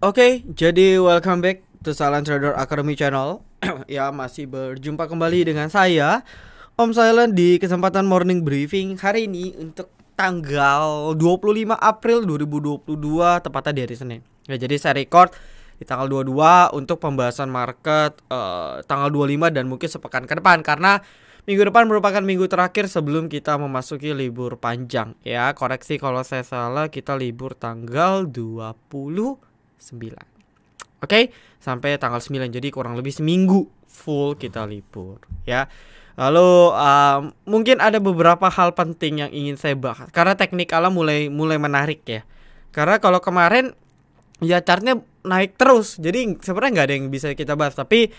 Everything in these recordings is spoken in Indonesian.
Oke, jadi welcome back to Silent Trader Academy Channel. Ya, masih berjumpa kembali dengan saya, Om Silent, di kesempatan morning briefing hari ini untuk tanggal 25 April 2022, tepatnya di hari Senin. Ya, jadi saya record di tanggal 22 untuk pembahasan market tanggal 25 dan mungkin sepekan ke depan, karena minggu depan merupakan minggu terakhir sebelum kita memasuki libur panjang. Ya, koreksi kalau saya salah, kita libur tanggal 29. Oke, sampai tanggal 9. Jadi kurang lebih seminggu full kita libur, ya. Lalu mungkin ada beberapa hal penting yang ingin saya bahas, karena teknikalnya mulai menarik ya. Karena kalau kemarin ya chartnya naik terus, jadi sebenarnya nggak ada yang bisa kita bahas. Tapi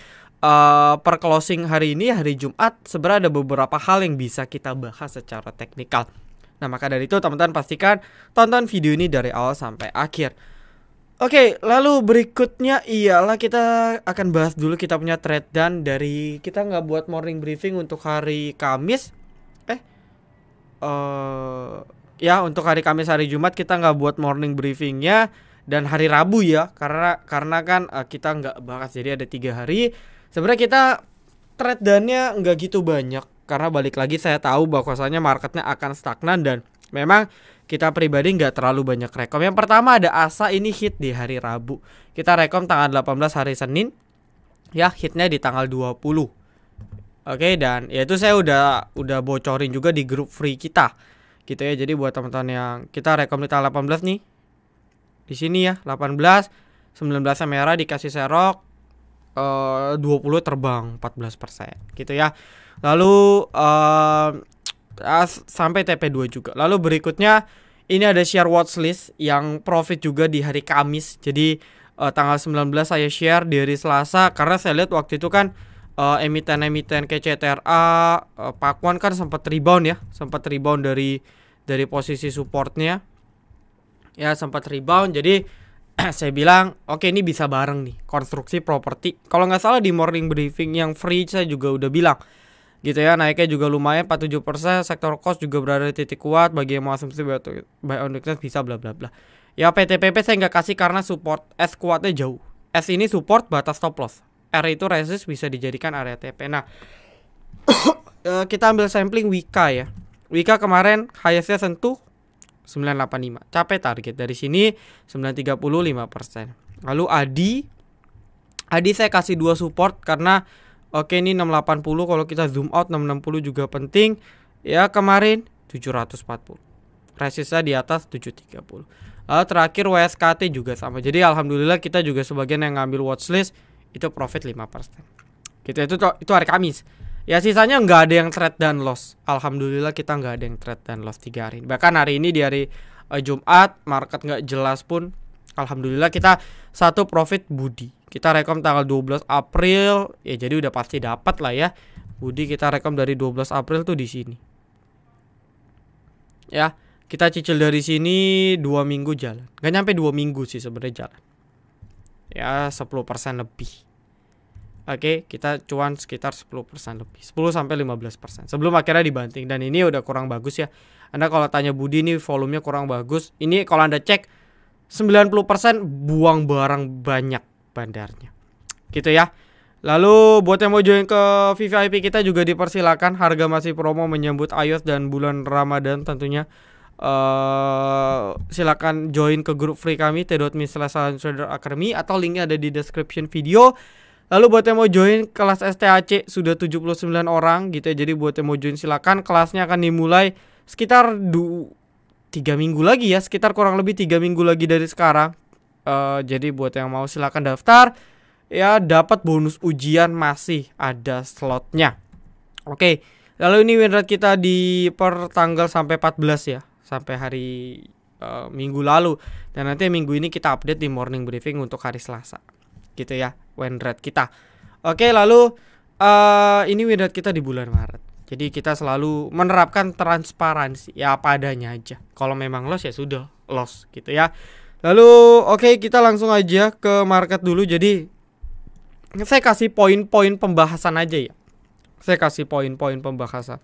per closing hari ini, hari Jumat, sebenarnya ada beberapa hal yang bisa kita bahas secara teknikal. Nah, maka dari itu teman-teman pastikan tonton video ini dari awal sampai akhir. Oke, lalu berikutnya ialah kita akan bahas dulu kita punya trade dan dari kita nggak buat morning briefing untuk hari Kamis. Ya, untuk hari Kamis, hari Jumat kita nggak buat morning briefingnya, dan hari Rabu ya, karena kan kita nggak bahas, jadi ada 3 hari. Sebenarnya kita trade dannya nggak gitu banyak, karena balik lagi saya tahu bahwasanya marketnya akan stagnan dan memang kita pribadi nggak terlalu banyak rekom. Yang pertama ada ASA, ini hit di hari Rabu. Kita rekom tanggal 18 hari Senin. Ya, hitnya di tanggal 20. Oke, dan ya itu saya udah bocorin juga di grup free kita. Gitu ya. Jadi buat teman-teman yang kita rekom di tanggal 18 nih. Di sini ya, 18, 19 merah dikasih serok, 20 terbang 14%. Gitu ya. Lalu sampai TP2 juga. Lalu berikutnya ini ada share watchlist yang profit juga di hari Kamis. Jadi tanggal 19 saya share di hari Selasa, karena saya lihat waktu itu kan emiten-emiten kayak CTRA, Pakuan kan sempat rebound ya, dari posisi supportnya. Ya, sempat rebound. Jadi saya bilang oke, ini bisa bareng nih, konstruksi properti. Kalau nggak salah di morning briefing yang free saya juga udah bilang gitu ya, naiknya juga lumayan 47%, sektor cost juga berada di titik kuat, bagi yang mau asumsi buy on weakness bisa bla bla bla. Ya, PTPP saya nggak kasih karena support S kuatnya jauh. S ini support batas stop loss, R itu resist, bisa dijadikan area TP. Nah, kita ambil sampling Wika ya. Wika kemarin highestnya sentuh 985, capai target dari sini 935%. Lalu Adi saya kasih 2 support karena oke, ini 680, kalau kita zoom out 660 juga penting. Ya, kemarin 740. Resistnya di atas 730. Lalu terakhir WSKT juga sama. Jadi alhamdulillah kita juga sebagian yang ngambil watchlist itu profit 5%. Gitu, itu hari Kamis. Ya, sisanya nggak ada yang trade dan loss. Alhamdulillah kita nggak ada yang trade dan loss 3 hari. Bahkan hari ini di hari Jumat market nggak jelas pun, alhamdulillah kita satu profit Budi. Kita rekom tanggal 12 April, ya jadi udah pasti dapat lah ya. Budi kita rekom dari 12 April tuh di sini. Ya, kita cicil dari sini 2 minggu jalan. Gak nyampe 2 minggu sih sebenarnya jalan. Ya, 10% lebih. Oke, kita cuan sekitar 10% lebih. 10 sampai 15%. Sebelum akhirnya dibanting, dan ini udah kurang bagus ya. Anda kalau tanya Budi ini volumenya kurang bagus. Ini kalau Anda cek 90% buang barang banyak bandarnya. Gitu ya. Lalu buat yang mau join ke VVIP kita juga dipersilakan. Harga masih promo menyambut iOS dan bulan Ramadan tentunya. Silakan join ke grup free kami t.me/silenttraderacademy atau linknya ada di description video. Lalu buat yang mau join kelas STAC sudah 79 orang gitu ya. Jadi buat yang mau join silakan. Kelasnya akan dimulai sekitar 3 minggu lagi ya, sekitar kurang lebih 3 minggu lagi dari sekarang. Jadi buat yang mau silakan daftar ya, dapat bonus ujian, masih ada slotnya. Oke, lalu ini win rate kita di per tanggal sampai 14 ya, sampai hari minggu lalu, dan nanti minggu ini kita update di morning briefing untuk hari Selasa gitu ya, win rate kita. Oke, lalu ini win rate kita di bulan Maret. Jadi kita selalu menerapkan transparansi ya, apa adanya aja. Kalau memang loss ya sudah loss gitu ya. Lalu oke, kita langsung aja ke market dulu. Jadi saya kasih poin-poin pembahasan aja ya. Saya kasih poin-poin pembahasan.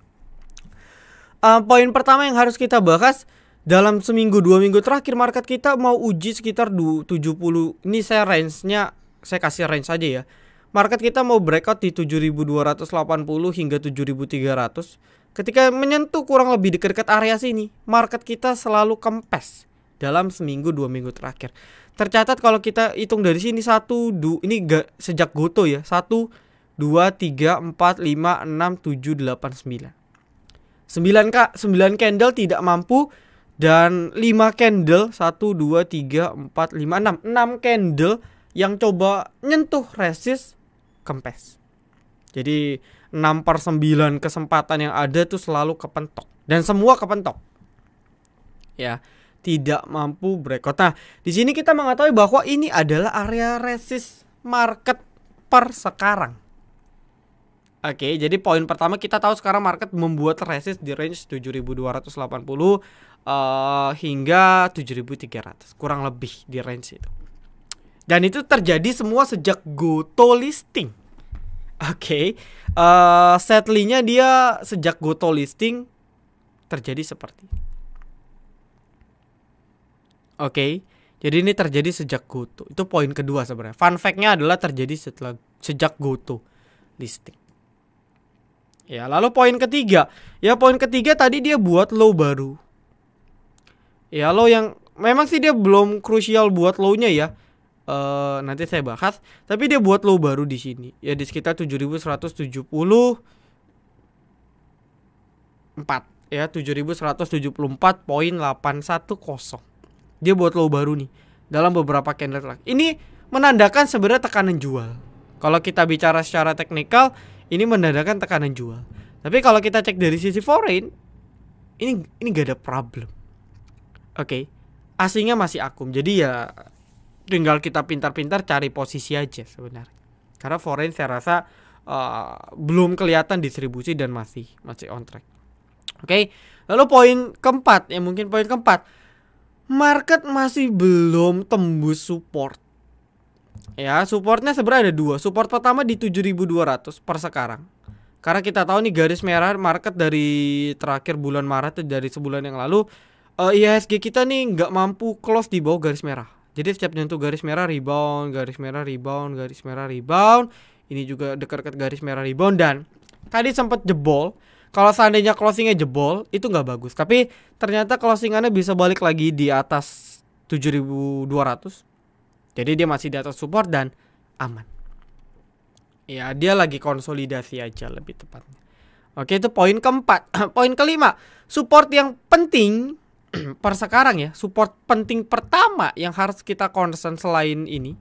Poin pertama yang harus kita bahas, dalam seminggu 2 minggu terakhir market kita mau uji sekitar 70. Ini saya range-nya, saya kasih range aja ya. Market kita mau breakout di 7280 hingga 7300. Ketika menyentuh kurang lebih dekat area sini, market kita selalu kempes dalam seminggu 2 minggu terakhir. Tercatat kalau kita hitung dari sini ini sejak Goto ya. 1 2 3 4 5 6 7 8 9. 9 candle tidak mampu dan 5 candle 1 2 3 4 5 6 candle yang coba nyentuh resist kempes. Jadi 6/9 kesempatan yang ada tuh selalu kepentok dan semua kepentok. Ya, tidak mampu breakout. Nah, di sini kita mengetahui bahwa ini adalah area resist market per sekarang. Oke, jadi poin pertama kita tahu sekarang market membuat resist di range 7280 hingga 7300, kurang lebih di range itu. Dan itu terjadi semua sejak Goto listing. Oke, settling-nya dia sejak Goto listing terjadi seperti. Oke, jadi ini terjadi sejak Goto. Itu poin kedua sebenarnya. Fun fact-nya adalah terjadi sejak Goto listing. Ya, lalu poin ketiga. Ya, poin ketiga tadi dia buat low baru. Ya, low yang memang sih dia belum krusial buat low-nya ya. Nanti saya bahas. Tapi dia buat low baru di sini. Ya, di sekitar 7174. Ya, 7174.810. Dia buat low baru nih dalam beberapa candle terakhir. Ini menandakan sebenarnya tekanan jual. Kalau kita bicara secara teknikal, ini menandakan tekanan jual. Tapi kalau kita cek dari sisi foreign, ini gak ada problem. Oke, asingnya masih akum. Jadi ya tinggal kita pintar-pintar cari posisi aja sebenarnya. Karena foreign saya rasa belum kelihatan distribusi dan masih on track. Oke, lalu poin keempat, ya mungkin poin keempat, market masih belum tembus support. Ya, supportnya sebenarnya ada dua. Support pertama di 7200 per sekarang. Karena kita tahu nih garis merah market dari terakhir bulan Maret, dari sebulan yang lalu, IHSG kita nih nggak mampu close di bawah garis merah. Jadi setiap nyentuh garis merah rebound, garis merah rebound, garis merah rebound. Ini juga dekat-dekat garis merah rebound dan tadi sempat jebol. Kalau seandainya closingnya jebol itu nggak bagus. Tapi ternyata closingannya bisa balik lagi di atas 7200. Jadi dia masih di atas support dan aman. Ya, dia lagi konsolidasi aja lebih tepatnya. Oke, itu poin keempat. Poin kelima, support yang penting per sekarang ya. Support penting pertama yang harus kita concern selain ini,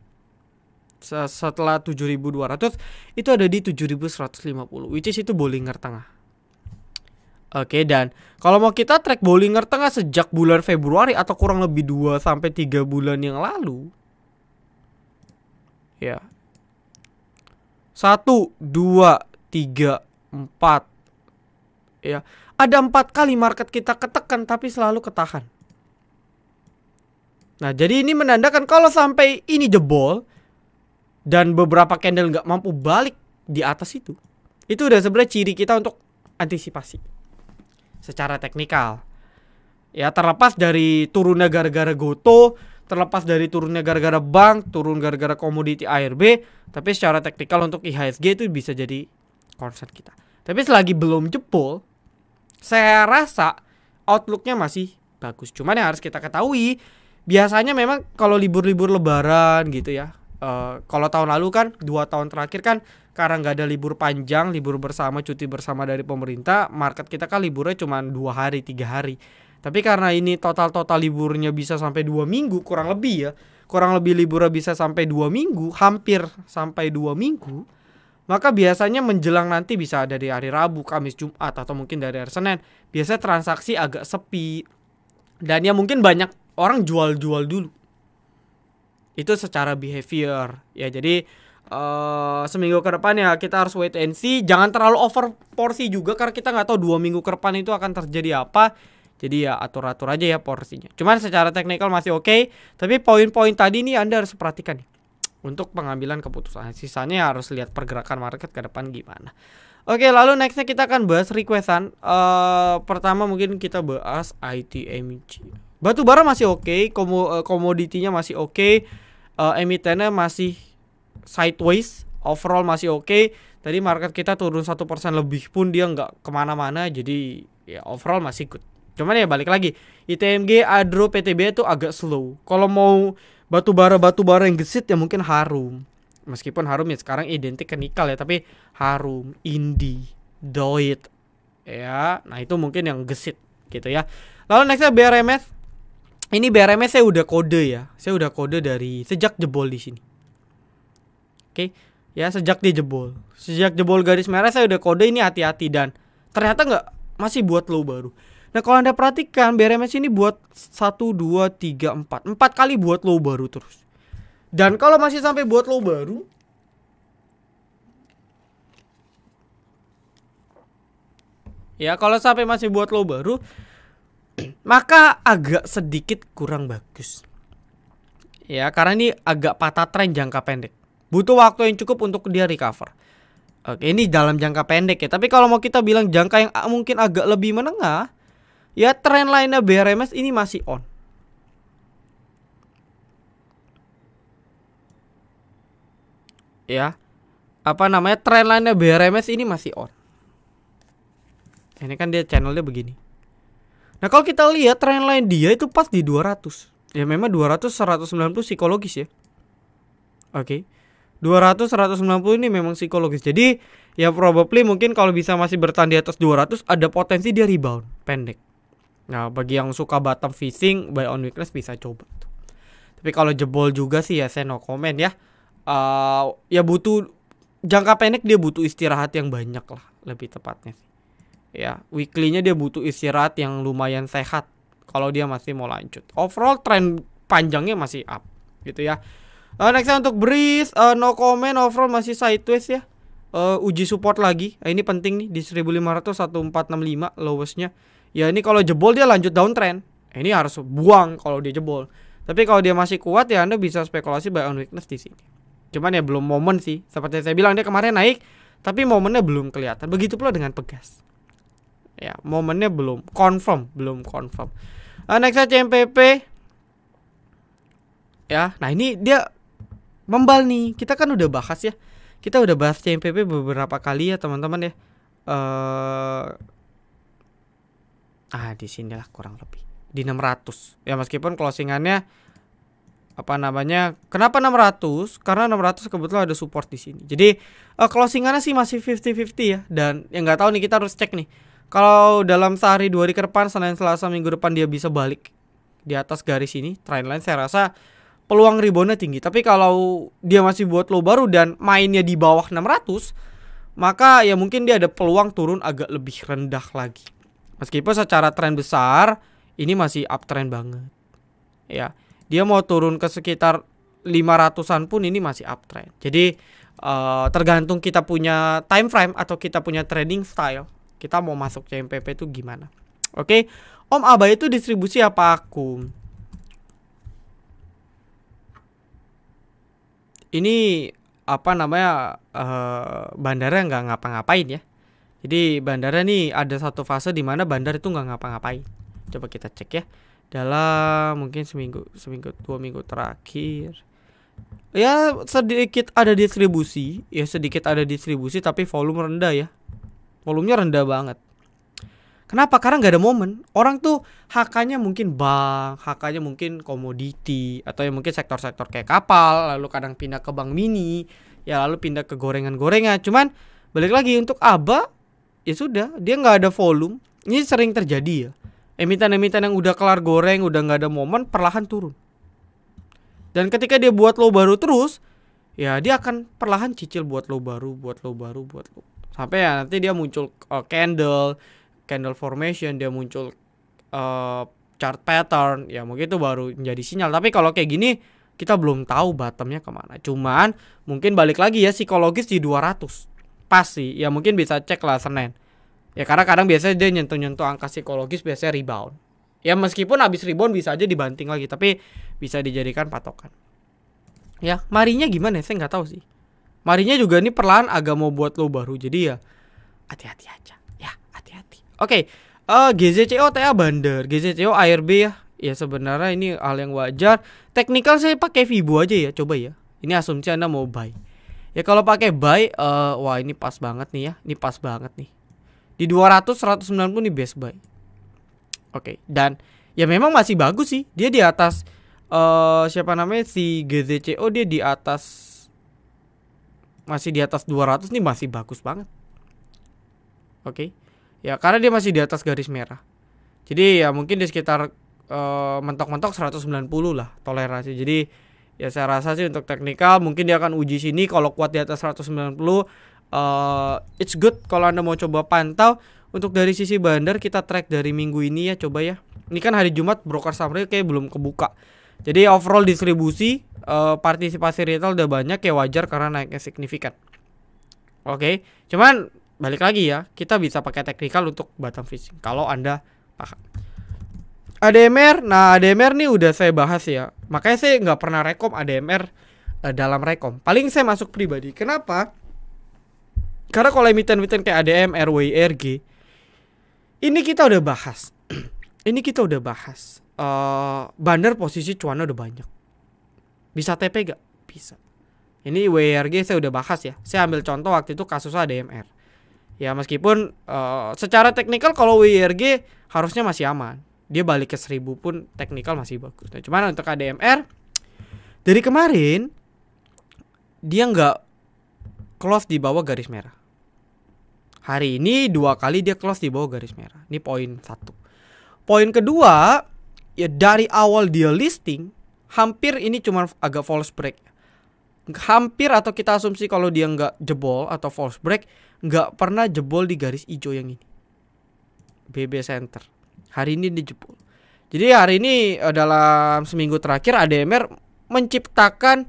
setelah 7200 itu ada di 7150, which is itu Bollinger Tengah. Oke, dan kalau mau kita track Bollinger Tengah sejak bulan Februari atau kurang lebih 2-3 bulan yang lalu. Ya. 1, 2, 3, 4. Ya. Ada 4 kali market kita ketekan tapi selalu ketahan. Nah, jadi ini menandakan kalau sampai ini jebol dan beberapa candle nggak mampu balik di atas itu udah sebenarnya ciri kita untuk antisipasi secara teknikal. Ya, terlepas dari turunnya gara-gara Goto, terlepas dari turunnya gara-gara bank, turun gara-gara komoditi ARB, tapi secara teknikal untuk IHSG itu bisa jadi concern kita. Tapi selagi belum jebol, saya rasa outlooknya masih bagus. Cuman yang harus kita ketahui, biasanya memang kalau libur-libur lebaran gitu ya, kalau tahun lalu kan 2 tahun terakhir kan karena nggak ada libur panjang, libur bersama, cuti bersama dari pemerintah, market kita kan liburnya cuma 2 hari, 3 hari. Tapi karena ini total liburnya bisa sampai 2 minggu kurang lebih ya. Kurang lebih liburnya bisa sampai 2 minggu, hampir sampai 2 minggu. Maka biasanya menjelang nanti bisa dari hari Rabu, Kamis, Jumat atau mungkin dari hari Senin, biasanya transaksi agak sepi. Dan ya mungkin banyak orang jual-jual dulu. Itu secara behavior. Ya, jadi seminggu ke depan ya kita harus wait and see. Jangan terlalu over porsi juga karena kita nggak tahu 2 minggu ke depan itu akan terjadi apa. Jadi ya atur-atur aja ya porsinya. Cuman secara teknikal masih oke. Tapi poin-poin tadi nih Anda harus perhatikan nih. untuk pengambilan keputusan. Sisanya harus lihat pergerakan market ke depan gimana. Oke, lalu nextnya kita akan bahas requestan. Pertama mungkin kita bahas ITMG. Batu bara masih oke, komoditinya masih oke, emitennya masih sideways, overall masih oke. Tadi market kita turun 1% lebih pun dia nggak kemana-mana, jadi ya overall masih good. Cuman ya balik lagi, ITMG, Adro, PTB itu agak slow. Kalau mau batu bara yang gesit ya mungkin Harum. Meskipun Harum ya sekarang identik ke nikel ya, tapi Harum, Indi, Doit ya, nah itu mungkin yang gesit gitu ya. Lalu nextnya BRMS. Ini BRMS saya udah kode ya. Saya udah kode dari sejak jebol di sini. Oke, ya sejak dia jebol. Sejak jebol garis merah saya udah kode ini hati-hati, dan ternyata nggak, masih buat low baru. Nah kalau Anda perhatikan BRMS ini buat 1, 2, 3, 4 kali buat low baru terus. Dan kalau masih sampai buat low baru, ya kalau sampai masih buat low baru, maka agak sedikit kurang bagus. Ya karena ini agak patah tren jangka pendek. Butuh waktu yang cukup untuk dia recover. Oke, ini dalam jangka pendek ya. Tapi kalau mau kita bilang jangka yang mungkin agak lebih menengah, ya tren lainnya BRMS ini masih on. Ya, apa namanya, tren lainnya BRMS ini masih on. Ini kan dia channelnya begini. Nah kalau kita lihat tren lain dia itu pas di 200. Ya memang 200 190 psikologis ya. Oke. 200 190 ini memang psikologis. Jadi ya probably mungkin kalau bisa masih bertahan di atas 200 ada potensi dia rebound pendek. Nah bagi yang suka bottom fishing buy on weakness bisa coba. Tapi kalau jebol juga sih ya saya no comment ya. Ya butuh jangka pendek, dia butuh istirahat yang banyak lah lebih tepatnya sih. Ya weekly-nya dia butuh istirahat yang lumayan sehat kalau dia masih mau lanjut. Overall tren panjangnya masih up gitu ya. Nextnya untuk Breeze, no comment, overall masih sideways ya. Uji support lagi. Ini penting nih di 1500 1465 lowestnya. Ya ini kalau jebol dia lanjut downtrend. Ini harus buang kalau dia jebol. Tapi kalau dia masih kuat ya Anda bisa spekulasi buy on weakness di sini. Cuman ya belum momen sih. Seperti saya bilang dia kemarin naik, tapi momennya belum kelihatan. Begitu pula dengan Pegas. Ya, momennya belum confirm. Nextnya CMPP. Ya, nah ini dia membal nih. Kita kan udah bahas ya. Kita udah bahas CMPP beberapa kali ya teman-teman ya. Di sinilah kurang lebih di 600. Ya meskipun closingannya apa namanya? Kenapa 600? Karena 600 kebetulan ada support di sini. Jadi closingannya sih masih 50-50 ya. Dan yang nggak tahu nih, kita harus cek nih. Kalau dalam sehari 2 hari ke depan, Senin, Selasa, Minggu depan dia bisa balik di atas garis ini, trendline, saya rasa peluang reboundnya tinggi. Tapi kalau dia masih buat low baru dan mainnya di bawah 600, maka ya mungkin dia ada peluang turun agak lebih rendah lagi. Meskipun secara tren besar ini masih uptrend banget. Ya, dia mau turun ke sekitar 500-an pun ini masih uptrend. Jadi tergantung kita punya time frame atau kita punya trading style. Kita mau masuk CMPP itu gimana? Oke. Om Abah itu distribusi apa akum? Ini apa namanya, bandara nggak ngapa-ngapain ya. Jadi bandara nih ada satu fase di mana bandar itu nggak ngapa-ngapain. Coba kita cek ya. Dalam mungkin seminggu 2 minggu terakhir. Ya sedikit ada distribusi, tapi volume rendah ya. Volumenya rendah banget. Kenapa? Karena nggak ada momen. Orang tuh HK-nya mungkin bank, HK-nya mungkin komoditi, atau ya mungkin sektor-sektor kayak kapal, lalu kadang pindah ke bank mini, ya lalu pindah ke gorengan-gorengan. Cuman balik lagi untuk ABA, ya sudah, dia nggak ada volume. Ini sering terjadi ya. Emiten-emiten yang udah kelar goreng, udah nggak ada momen, perlahan turun. Dan ketika dia buat low baru terus, ya dia akan perlahan cicil buat low baru. Sampai ya nanti dia muncul candle formation, dia muncul chart pattern, ya mungkin itu baru menjadi sinyal. Tapi kalau kayak gini kita belum tahu bottomnya kemana. Cuman mungkin balik lagi ya, psikologis di 200 pasti ya, mungkin bisa cek lah Senin ya, karena kadang biasanya dia nyentuh angka psikologis, biasanya rebound ya. Meskipun habis rebound bisa aja dibanting lagi, tapi bisa dijadikan patokan. Ya, Marinya gimana? Saya nggak tahu sih. Marinya juga ini perlahan agak mau buat low baru. Jadi ya hati-hati aja. Ya, hati-hati. Oke. GZCO TA bandar, GZCO ARB ya. Ya sebenarnya ini hal yang wajar. Technical saya pakai Vibo aja ya, coba ya. Ini asumsi Anda mau buy. Ya kalau pakai buy, wah ini pas banget nih ya. Ini pas banget nih. Di 200 190 nih best buy. Oke, dan ya memang masih bagus sih. Dia di atas siapa namanya si GZCO, dia di atas, masih di atas 200 nih, masih bagus banget. Oke. Ya karena dia masih di atas garis merah. Jadi ya mungkin di sekitar mentok-mentok 190 lah toleransi. Jadi ya saya rasa sih untuk teknikal mungkin dia akan uji sini. Kalau kuat di atas 190, it's good kalau Anda mau coba pantau. Untuk dari sisi bandar kita track dari minggu ini ya, coba ya. Ini kan hari Jumat, broker summary kayak belum kebuka. Jadi overall distribusi partisipasi retail udah banyak, ya wajar karena naiknya signifikan. Oke, cuman balik lagi ya, kita bisa pakai teknikal untuk bottom fishing kalau Anda paham. ADMR, nah ADMR nih udah saya bahas ya. Makanya saya nggak pernah rekom ADMR dalam rekom. Paling saya masuk pribadi. Kenapa? Karena kalau emiten-emiten kayak ADMR, WIRG, ini kita udah bahas. Ini kita udah bahas. Bandar posisi cuannya udah banyak. Bisa TP gak? Bisa. Ini WIRG saya udah bahas ya. Saya ambil contoh waktu itu kasus ADMR. Ya meskipun secara teknikal kalau WIRG harusnya masih aman. Dia balik ke 1000 pun teknikal masih bagus. Nah, cuman untuk ADMR dari kemarin dia nggak close di bawah garis merah. Hari ini 2 kali dia close di bawah garis merah. Ini poin 1. Poin kedua, ya dari awal dia listing hampir ini cuma agak false break. Hampir, atau kita asumsi kalau dia nggak jebol atau false break, nggak pernah jebol di garis hijau yang ini. BB Center. Hari ini dijebol. Jadi hari ini dalam seminggu terakhir ADMR menciptakan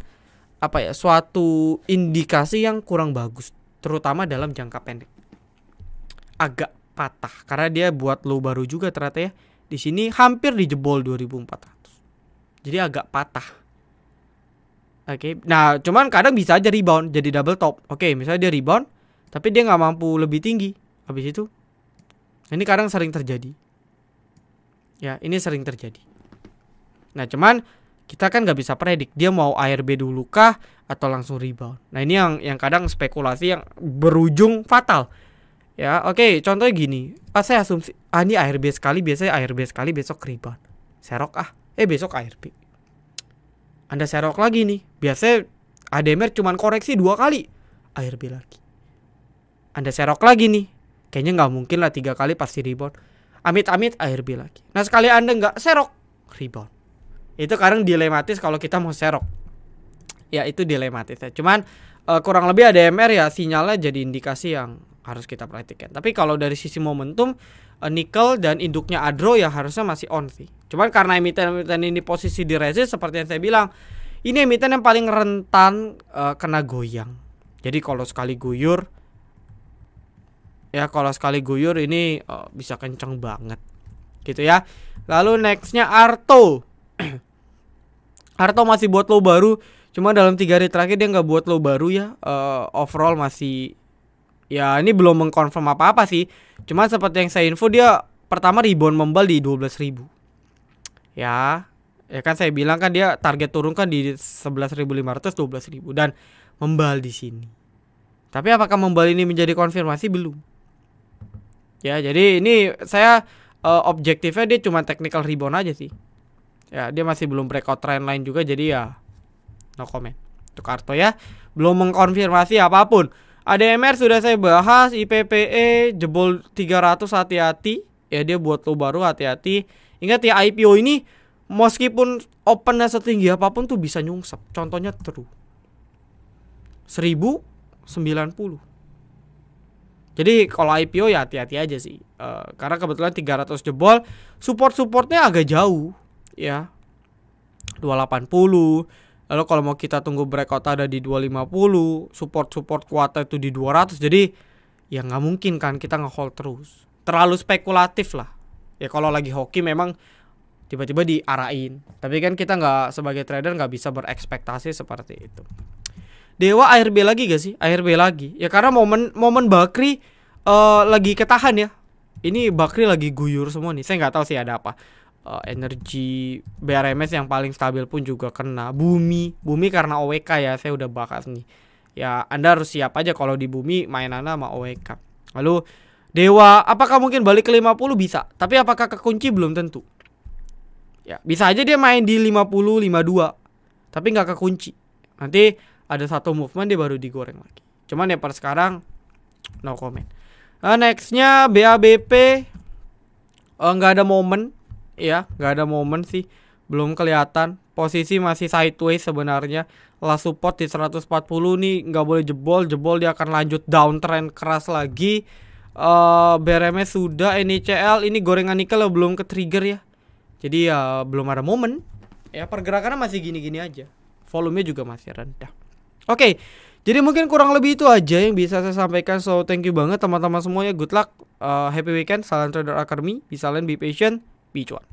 apa ya, suatu indikasi yang kurang bagus, terutama dalam jangka pendek. Agak patah karena dia buat low baru juga ternyata ya. Di sini hampir dijebol 2400. Jadi agak patah. Oke. Nah, cuman kadang bisa aja rebound jadi double top. Oke, misalnya dia rebound tapi dia nggak mampu lebih tinggi habis itu. Ini kadang sering terjadi. Ya, ini sering terjadi. Nah, cuman kita kan nggak bisa predik dia mau ARB dulu kah atau langsung rebound. Nah, ini yang kadang spekulasi yang berujung fatal. Ya, oke, contohnya gini. Saya asumsi ini ARB sekali, biasanya ARB sekali, besok rebound. Serok besok ARB. Anda serok lagi nih. Biasanya ADMR cuman koreksi 2 kali, ARB lagi. Anda serok lagi nih. Kayaknya nggak mungkin lah 3 kali pasti rebound. Amit-amit ARB lagi. Nah, sekali Anda nggak serok, rebound. Itu kadang dilematis kalau kita mau serok. Ya, itu dilematis ya. Cuman kurang lebih ADMR ya sinyalnya jadi indikasi yang harus kita perhatikan. Tapi kalau dari sisi momentum, nikel dan induknya Adro ya harusnya masih on sih. Cuman karena emiten-emiten ini posisi di resist seperti yang saya bilang, ini emiten yang paling rentan kena goyang. Jadi kalau sekali guyur, ya kalau sekali guyur ini bisa kenceng banget gitu ya. Lalu nextnya Arto. Arto masih buat low baru, cuma dalam 3 hari terakhir dia nggak buat low baru ya. Overall masih, ya ini belum mengkonfirm apa-apa sih. Cuma seperti yang saya info, dia pertama rebound membal di 12.000. Ya kan saya bilang kan dia target turun kan di 11.500, 12.000 dan membal di sini. Tapi apakah membal ini menjadi konfirmasi? Belum. Ya, jadi ini saya objektifnya dia cuma technical rebound aja sih. Ya, dia masih belum breakout trend line juga, jadi ya no comment. Untuk Arto ya, belum mengkonfirmasi apapun. ADMR sudah saya bahas, IPPE jebol 300, hati-hati. Ya, dia buat low baru, hati-hati. Ingat ya, IPO ini meskipun opennya setinggi apapun tuh bisa nyungsep. Contohnya True 1090. Jadi kalau IPO ya hati-hati aja sih. Karena kebetulan 300 jebol, support-supportnya agak jauh ya. 280. Lalu kalau mau kita tunggu breakout ada di 250, support kuatnya itu di 200. Jadi ya nggak mungkin kan kita nge-hold terus. Terlalu spekulatif lah. Ya kalau lagi hoki memang tiba-tiba diarahin. Tapi kan kita nggak, sebagai trader nggak bisa berekspektasi seperti itu. Dewa ARB lagi gak sih? ARB lagi. Ya karena momen Bakri lagi ketahan ya. Ini Bakri lagi guyur semua nih. Saya nggak tahu sih ada apa. Energi BRMS yang paling stabil pun juga kena. Bumi karena OWK ya, saya udah bahas nih. Ya Anda harus siap aja kalau di Bumi mainannya sama OWK. Lalu Dewa, apakah mungkin balik ke 50? Bisa. Tapi apakah kekunci? Belum tentu. Ya, bisa aja dia main di 50, 52. Tapi nggak kekunci. Nanti ada satu movement dia baru digoreng lagi. Cuman ya per sekarang no comment. Nextnya BABP, nggak ada momen. Ya, nggak ada momen sih. Belum kelihatan. Posisi masih sideways sebenarnya. Last support di 140 nih nggak boleh jebol. Jebol dia akan lanjut downtrend keras lagi. BRMS sudah, NICL ini gorengan nikel belum ke trigger ya. Jadi ya belum ada momen. Ya pergerakannya masih gini-gini aja. Volumenya juga masih rendah. Oke, jadi mungkin kurang lebih itu aja yang bisa saya sampaikan. So thank you banget teman-teman semuanya. Good luck, happy weekend. Salam Trader Academy. Be silent, be patient, be cuan.